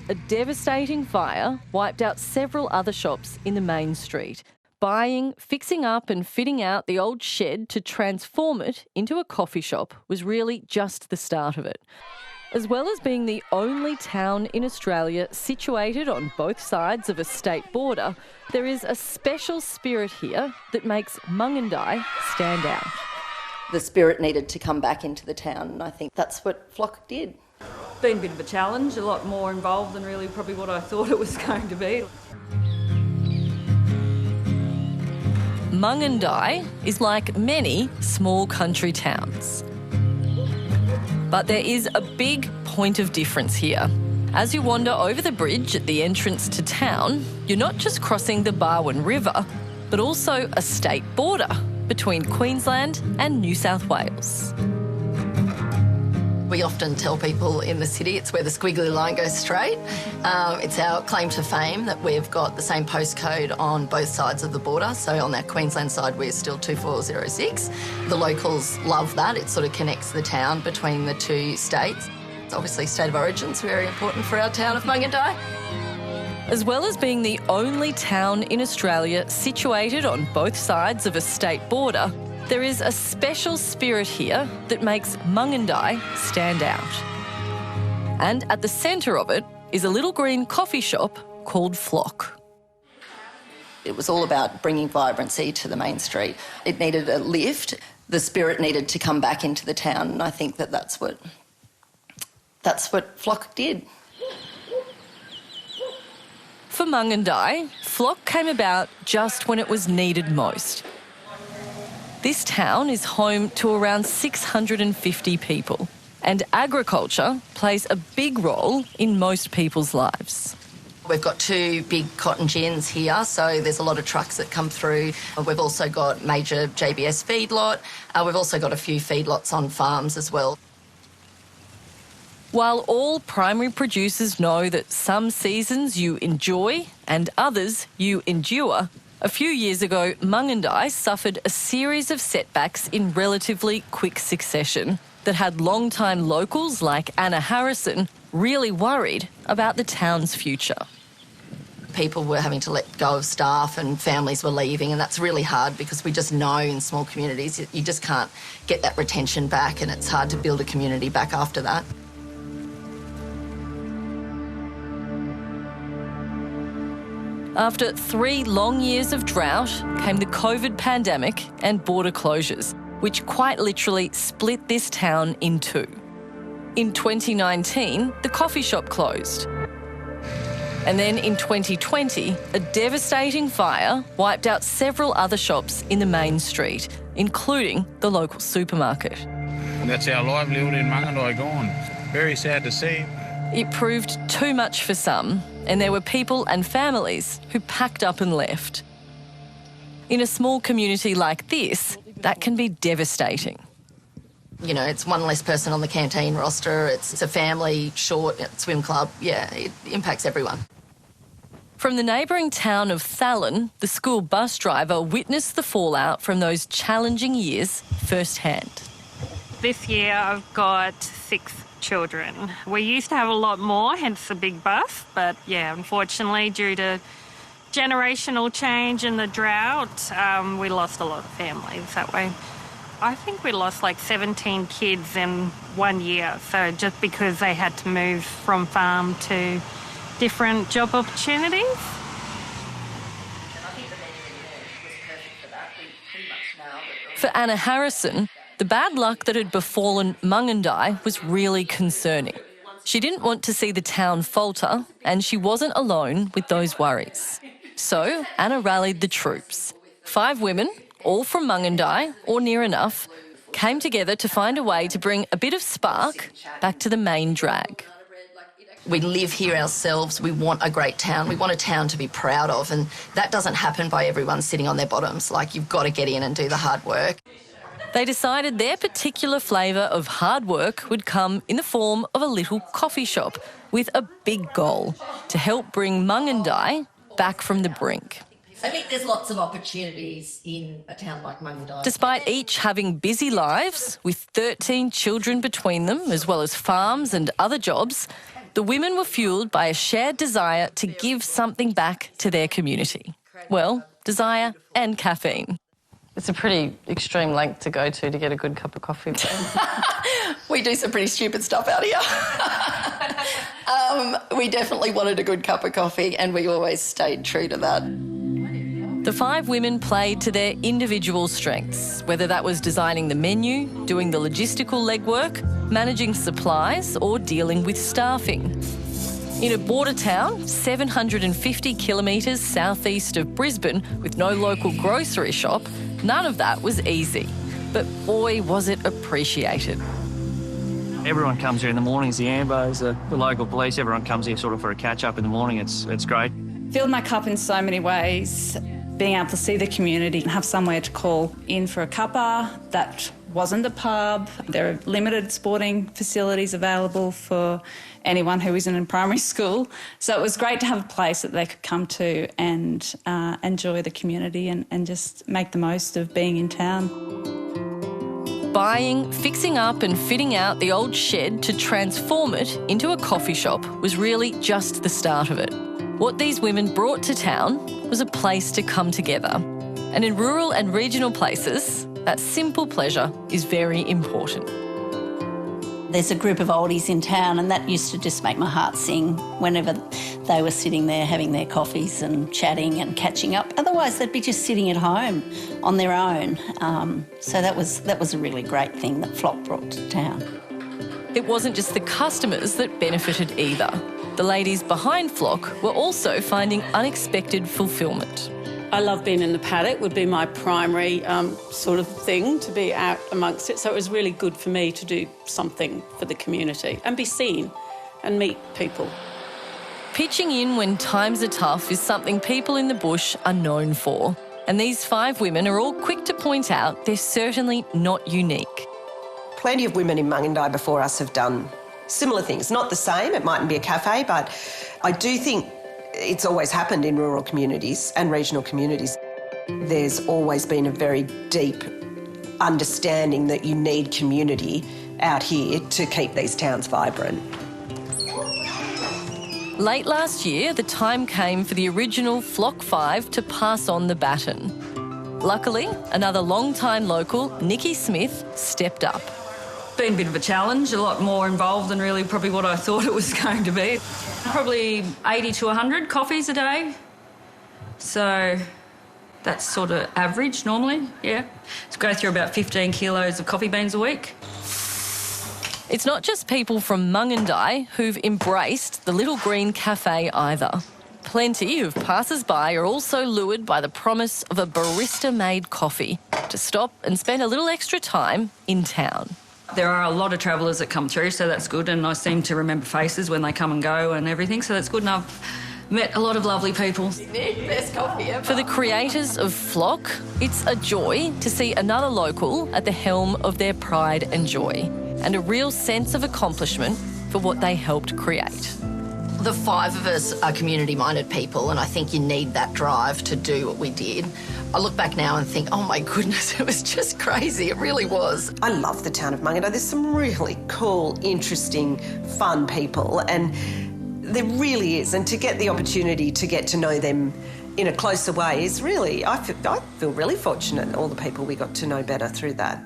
a devastating fire wiped out several other shops in the main street. Buying, fixing up and fitting out the old shed to transform it into a coffee shop was really just the start of it. As well as being the only town in Australia situated on both sides of a state border, there is a special spirit here that makes Mungindi stand out. The spirit needed to come back into the town, and I think that's what Flock did. Been a bit of a challenge, a lot more involved than really probably what I thought it was going to be. Mungindi is like many small country towns. But there is a big point of difference here. As you wander over the bridge at the entrance to town, you're not just crossing the Barwon River, but also a state border between Queensland and New South Wales. We often tell people in the city it's where the squiggly line goes straight. It's our claim to fame that we've got the same postcode on both sides of the border. So on our Queensland side, we're still 2406. The locals love that. It sort of connects the town between the two states. It's obviously state of origin's very important for our town of Mungindi. As well as being the only town in Australia situated on both sides of a state border, there is a special spirit here that makes Mungindi stand out. And at the centre of it is a little green coffee shop called Flock. It was all about bringing vibrancy to the main street. It needed a lift. The spirit needed to come back into the town, and I think that that's what Flock did. For Mungindi, Flock came about just when it was needed most. This town is home to around 650 people, and agriculture plays a big role in most people's lives. We've got two big cotton gins here, so there's a lot of trucks that come through. We've also got major JBS feedlot. We've also got a few feedlots on farms as well. While all primary producers know that some seasons you enjoy and others you endure, a few years ago, Mungindi suffered a series of setbacks in relatively quick succession that had long-time locals like Anna Harrison really worried about the town's future. People were having to let go of staff and families were leaving, and that's really hard because we just know in small communities you just can't get that retention back, and it's hard to build a community back after that. After 3 long years of drought came the COVID pandemic and border closures, which quite literally split this town in two. In 2019, the coffee shop closed. And then in 2020, a devastating fire wiped out several other shops in the main street, including the local supermarket. That's our livelihood in Mungindi gone. Very sad to see. It proved too much for some, and there were people and families who packed up and left. In a small community like this, that can be devastating. You know, it's one less person on the canteen roster, it's a family short at swim club. Yeah, it impacts everyone. From the neighbouring town of Thallon, the school bus driver witnessed the fallout from those challenging years firsthand. This year I've got 6 children. We used to have a lot more, hence the big bus, but yeah, unfortunately, due to generational change and the drought, we lost a lot of families that way. I think we lost like 17 kids in 1 year, so just because they had to move from farm to different job opportunities. For Anna Harrison, the bad luck that had befallen Mungindi was really concerning. She didn't want to see the town falter, and she wasn't alone with those worries. So Anna rallied the troops. 5 women, all from Mungindi, or near enough, came together to find a way to bring a bit of spark back to the main drag. We live here ourselves, we want a great town, we want a town to be proud of, and that doesn't happen by everyone sitting on their bottoms. Like, you've got to get in and do the hard work. They decided their particular flavour of hard work would come in the form of a little coffee shop with a big goal: to help bring Mungindi back from the brink. I think there's lots of opportunities in a town like Mungindi. Despite each having busy lives, with 13 children between them, as well as farms and other jobs, The women were fuelled by a shared desire to give something back to their community. Well, desire and caffeine. It's a pretty extreme length to go to get a good cup of coffee. We do some pretty stupid stuff out here. We definitely wanted a good cup of coffee, and we always stayed true to that. The 5 women played to their individual strengths, whether that was designing the menu, doing the logistical legwork, managing supplies, or dealing with staffing. In a border town, 750 kilometres southeast of Brisbane, with no local grocery shop, none of that was easy. But boy, was it appreciated. Everyone comes here in the mornings, the Ambos, the local police, everyone comes here sort of for a catch-up in the morning. It's great. Filled my cup in so many ways. Being able to see the community and have somewhere to call in for a cuppa that wasn't a pub. There are limited sporting facilities available for anyone who isn't in primary school. So it was great to have a place that they could come to and enjoy the community and just make the most of being in town. Buying, fixing up and fitting out the old shed to transform it into a coffee shop was really just the start of it. What these women brought to town was a place to come together. And in rural and regional places, that simple pleasure is very important. There's a group of oldies in town, and that used to just make my heart sing whenever they were sitting there having their coffees and chatting and catching up. Otherwise, they'd be just sitting at home on their own. So that was a really great thing that Flock brought to town. It wasn't just the customers that benefited either. The ladies behind Flock were also finding unexpected fulfilment. I love being in the paddock, would be my primary sort of thing, to be out amongst it. So it was really good for me to do something for the community and be seen and meet people. Pitching in when times are tough is something people in the bush are known for. And these 5 women are all quick to point out they're certainly not unique. Plenty of women in Mungindi before us have done similar things. Not the same, it mightn't be a cafe, but I do think it's always happened in rural communities and regional communities. There's always been a very deep understanding that you need community out here to keep these towns vibrant. Late last year, the time came for the original Flock 5 to pass on the baton. Luckily, another long-time local, Nikki Smith, stepped up. Been a bit of a challenge, a lot more involved than really probably what I thought it was going to be. Probably 80 to 100 coffees a day. So that's sort of average normally, yeah. So go through about 15 kilos of coffee beans a week. It's not just people from Mungindi who've embraced the little green cafe either. Plenty of passers-by are also lured by the promise of a barista-made coffee to stop and spend a little extra time in town. There are a lot of travellers that come through, so that's good, and I seem to remember faces when they come and go and everything, so that's good, and I've met a lot of lovely people. Best coffee ever. For the creators of Flock, it's a joy to see another local at the helm of their pride and joy, and a real sense of accomplishment for what they helped create. The 5 of us are community-minded people, and I think you need that drive to do what we did. I look back now and think, oh my goodness, it was just crazy. It really was. I love the town of Mungindi. There's some really cool, interesting, fun people, and there really is. And to get the opportunity to get to know them in a closer way is really, I feel really fortunate, all the people we got to know better through that.